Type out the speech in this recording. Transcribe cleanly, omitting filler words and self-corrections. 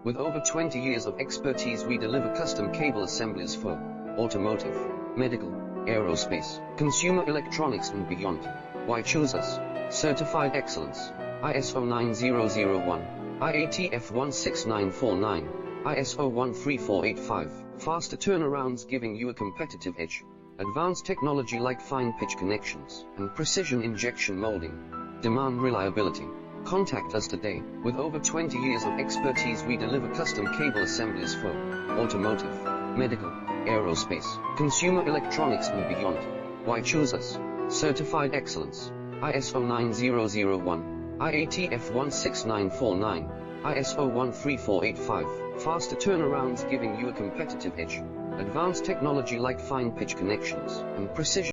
With over 20 years of expertise, we deliver custom cable assemblies for automotive, medical, aerospace, consumer electronics and beyond. Why choose us? Certified excellence, ISO 9001, IATF 16949, ISO 13485, faster turnarounds giving you a competitive edge, advanced technology like fine pitch connections, and precision injection molding. Demand reliability. Contact us today. With over 20 years of expertise, we deliver custom cable assemblies for automotive, medical, aerospace, consumer electronics and beyond. Why choose us? Certified excellence, ISO 9001, IATF 16949, ISO 13485, faster turnarounds giving you a competitive edge, advanced technology like fine pitch connections, and precision